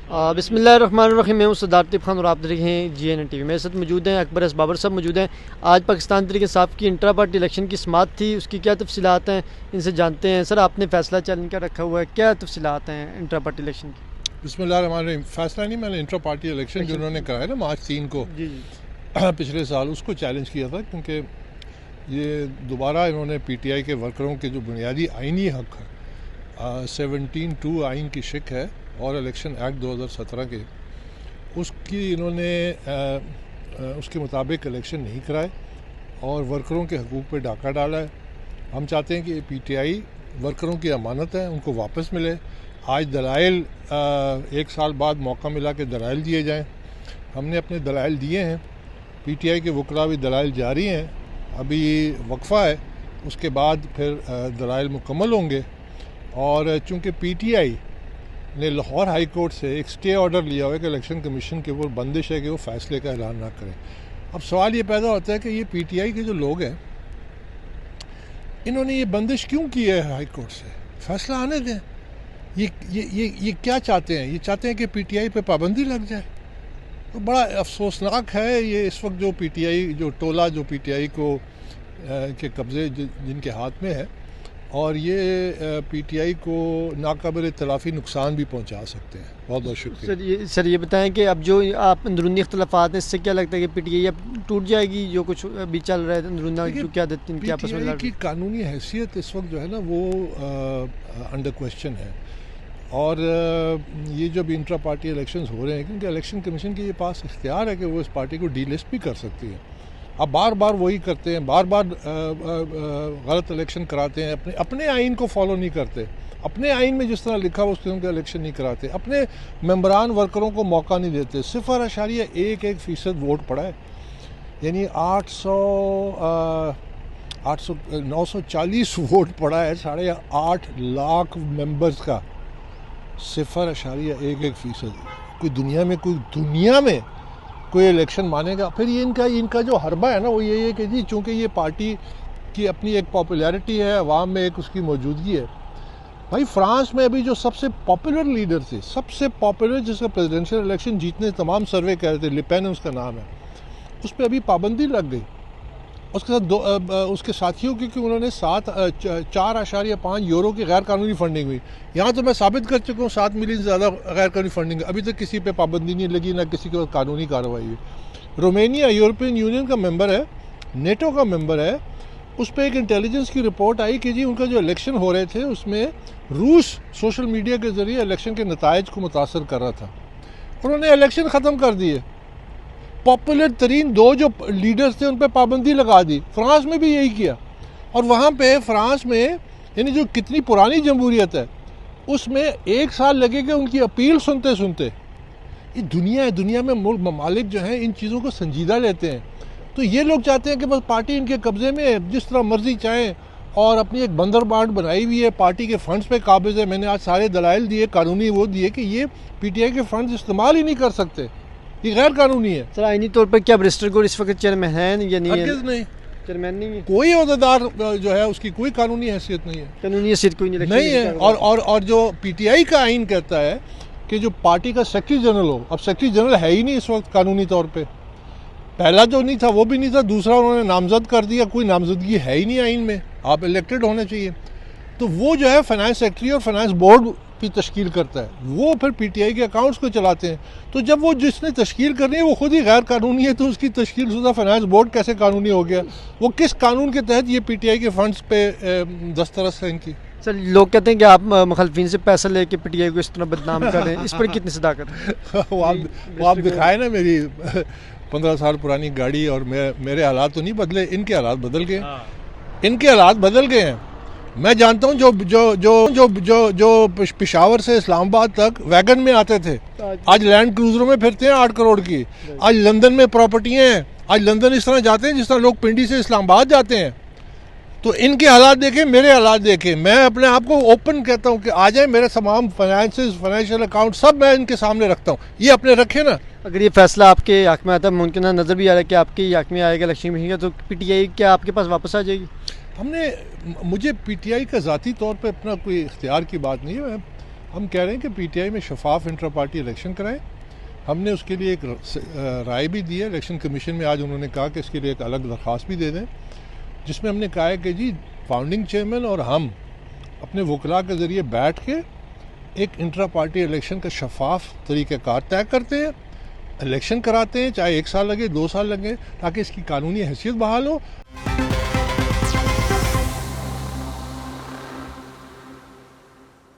بسم اللہ الرحمن الرحیم. میں ہوں سردار طیب خان اور آپ دیکھ رہے ہیں جی این ٹی وی. میرے ساتھ موجود ہیں اکبر ایس بابر صاحب موجود ہیں. آج پاکستان تحریک انصاف کی انٹرا پارٹی الیکشن کی سماعت تھی, اس کی کیا تفصیلات ہیں ان سے جانتے ہیں. سر, آپ نے فیصلہ چیلنج کا رکھا ہوا ہے, کیا تفصیلات ہیں انٹرا پارٹی الیکشن کی؟ بسم اللہ الرحمن الرحیم. فیصلہ نہیں, میں نے انٹرا پارٹی الیکشن جو انہوں نے کرایا نا مارچ 3 کو جی پچھلے سال, اس کو چیلنج کیا تھا, کیونکہ یہ دوبارہ انہوں نے پی ٹی آئی کے ورکروں کے جو بنیادی آئینی حق ہے 17(2) آئین کی شک ہے اور الیکشن ایکٹ 2017 کے, اس کی انہوں نے اس کے مطابق الیکشن نہیں کرائے اور ورکروں کے حقوق پہ ڈاکہ ڈالا ہے. ہم چاہتے ہیں کہ پی ٹی آئی ورکروں کی امانت ہے, ان کو واپس ملے. آج دلائل 1 سال بعد موقع ملا کہ دلائل دیے جائیں. ہم نے اپنے دلائل دیے ہیں, پی ٹی آئی کے وکلاء بھی دلائل جاری ہیں. ابھی وقفہ ہے, اس کے بعد پھر دلائل مکمل ہوں گے. اور چونکہ پی ٹی آئی نے لاہور ہائی کورٹ سے ایک سٹے آرڈر لیا ہوا ہے کہ الیکشن کمیشن کے اوپر بندش ہے کہ وہ فیصلے کا اعلان نہ کریں. اب سوال یہ پیدا ہوتا ہے کہ یہ پی ٹی آئی کے جو لوگ ہیں, انہوں نے یہ بندش کیوں کی ہے ہائی کورٹ سے؟ فیصلہ آنے دیں. یہ کیا چاہتے ہیں؟ یہ چاہتے ہیں کہ پی ٹی آئی پہ پابندی لگ جائے. تو بڑا افسوسناک ہے یہ اس وقت جو پی ٹی آئی, جو ٹولہ جو پی ٹی آئی کو کے قبضے جن کے ہاتھ میں ہے, اور یہ پی ٹی آئی کو ناقابل تلافی نقصان بھی پہنچا سکتے ہیں. بہت بہت شکریہ. سر یہ بتائیں کہ اب جو آپ اندرونی اختلافات ہیں, اس سے کیا لگتا ہے کہ پی ٹی آئی اب ٹوٹ جائے گی؟ جو کچھ ابھی چل رہا ہے اندرونی, جو کیا دیتے ہیں, کیا پی ٹی آئی کی قانونی حیثیت اس وقت جو ہے نا وہ انڈر کویسچن ہے. اور یہ جو بھی انٹرا پارٹی الیکشنز ہو رہے ہیں, کیونکہ الیکشن کمیشن کے پاس اختیار ہے کہ وہ اس پارٹی کو ڈی لسٹ بھی کر سکتی ہے. اب بار بار وہی کرتے ہیں, بار بار غلط الیکشن کراتے ہیں, اپنے آئین کو فالو نہیں کرتے. اپنے آئین میں جس طرح لکھا ہوا اس قسم کا الیکشن نہیں کراتے. اپنے ممبران ورکروں کو موقع نہیں دیتے. 0.11% ووٹ پڑا ہے, یعنی 940 ووٹ پڑا ہے 8.5 لاکھ ممبرز کا. 0.11%. کوئی دنیا میں کوئی الیکشن مانے گا؟ پھر یہ ان کا جو حربہ ہے نا وہ یہی ہے کہ جی چونکہ یہ پارٹی کی اپنی ایک پاپولیرٹی ہے, عوام میں ایک اس کی موجودگی ہے. بھائی فرانس میں ابھی جو سب سے پاپولر لیڈر تھے, سب سے پاپولر, جس کا پریزیڈنشل الیکشن جیتنے تمام سروے کہہ رہے تھے, لپین اس کا نام ہے, اس پہ ابھی پابندی لگ گئی. اس کے ساتھ اس کے ساتھیوں کی کہ انہوں نے 4.5 یورو کی غیر قانونی فنڈنگ ہوئی. یہاں تو میں ثابت کر چکا ہوں 7 ملین سے زیادہ غیر قانونی فنڈنگ. ابھی تک کسی پہ پابندی نہیں لگی, نہ کسی کے قانونی کارروائی ہوئی. رومینیا یورپین یونین کا ممبر ہے, نیٹو کا ممبر ہے, اس پہ ایک انٹیلیجنس کی رپورٹ آئی کہ جی ان کا جو الیکشن ہو رہے تھے اس میں روس سوشل میڈیا کے ذریعے الیکشن کے نتائج کو متاثر کر رہا تھا. انہوں نے الیکشن ختم کر دیے. پاپولر ترین 2 جو لیڈرز تھے ان پہ پابندی لگا دی. فرانس میں بھی یہی کیا. اور وہاں پہ فرانس میں یعنی جو کتنی پرانی جمہوریت ہے اس میں 1 سال لگے گا ان کی اپیل سنتے. یہ دنیا میں ممالک جو ہیں ان چیزوں کو سنجیدہ لیتے ہیں. تو یہ لوگ چاہتے ہیں کہ بس پارٹی ان کے قبضے میں ہے, جس طرح مرضی چاہیں, اور اپنی ایک بندر بانٹ بنائی ہوئی ہے, پارٹی کے فنڈز پہ قابض ہے. میں نے آج سارے دلائل دیے, قانونی وہ دیے کہ یہ پی ٹی آئی کے فنڈز استعمال ہی نہیں کر سکتے, یہ غیر قانونی ہے. سر آئینی طور پر کیا برسٹر کو اس وقت چیئرمین ہیں یا نہیں؟ ہرگز نہیں, چیئرمین نہیں ہے. کوئی عہدیدار جو ہے اس کی کوئی قانونی حیثیت نہیں ہے. قانونی حیثیت کوئی نہیں ہے. اور جو پی ٹی آئی کا آئین کہتا ہے کہ جو پارٹی کا سیکرٹری جنرل ہو, اب سیکرٹری جنرل ہے ہی نہیں اس وقت قانونی طور پہ. پہلا جو نہیں تھا وہ بھی نہیں تھا, دوسرا انہوں نے نامزد کر دیا, کوئی نامزدگی ہے ہی نہیں آئین میں, آپ الیکٹڈ ہونے چاہیے. تو وہ جو ہے فائنانس سیکرٹری اور فائنانس بورڈ کی تشکیل کرتا ہے, وہ پھر پی ٹی آئی کے اکاؤنٹس کو چلاتے ہیں. تو جب وہ جس نے تشکیل کرنی ہے وہ خود ہی غیر قانونی ہے, تو اس کی تشکیل شدہ فائنانس بورڈ کیسے قانونی ہو گیا؟ وہ کس قانون کے تحت یہ پی ٹی آئی کے فنڈز پہ دسترس ہے ان کی؟ سر لوگ کہتے ہیں کہ آپ مخالفین سے پیسہ لے کے پی ٹی آئی کو اس طرح بدنام کر رہے ہیں, اس پر کتنی صداقت ہے؟ وہ آپ دکھائے نا میری 15 سال پرانی گاڑی, اور میرے حالات تو نہیں بدلے, ان کے حالات بدل گئے. ان کے حالات بدل گئے ہیں. میں جانتا ہوں جو پشاور سے اسلام آباد تک ویگن میں آتے تھے, آج لینڈ کروزروں میں پھرتے ہیں 8 کروڑ کی. آج لندن میں پراپرٹیاں ہیں, آج لندن اس طرح جاتے ہیں جس طرح لوگ پنڈی سے اسلام آباد جاتے ہیں. تو ان کے حالات دیکھیں, میرے حالات دیکھیں. میں اپنے آپ کو اوپن کہتا ہوں کہ آ جائیں, میرے تمام فائنینشیل اکاؤنٹ سب میں ان کے سامنے رکھتا ہوں, یہ اپنے رکھیں نا. اگر یہ فیصلہ آپ کے حق میں آتا ہے, ممکنہ نظر بھی آ رہا ہے کہ آپ کے حق میں آئے گا الیکشن کمیشن کا, تو پی ٹی آئی کیا آپ کے پاس واپس آ جائے گی؟ مجھے پی ٹی آئی کا ذاتی طور پہ اپنا کوئی اختیار کی بات نہیں ہے. ہم کہہ رہے ہیں کہ پی ٹی آئی میں شفاف انٹرا پارٹی الیکشن کرائیں. ہم نے اس کے لیے ایک رائے بھی دی ہے الیکشن کمیشن میں. آج انہوں نے کہا کہ اس کے لیے ایک الگ درخواست بھی دے دیں, جس میں ہم نے کہا ہے کہ جی فاؤنڈنگ چیئرمین اور ہم اپنے وکلاء کے ذریعے بیٹھ کے ایک انٹرا پارٹی الیکشن کا شفاف طریقہ کار طے کرتے ہیں, الیکشن کراتے ہیں, چاہے 1 سال لگے 2 سال لگے, تاکہ اس کی قانونی حیثیت بحال ہو.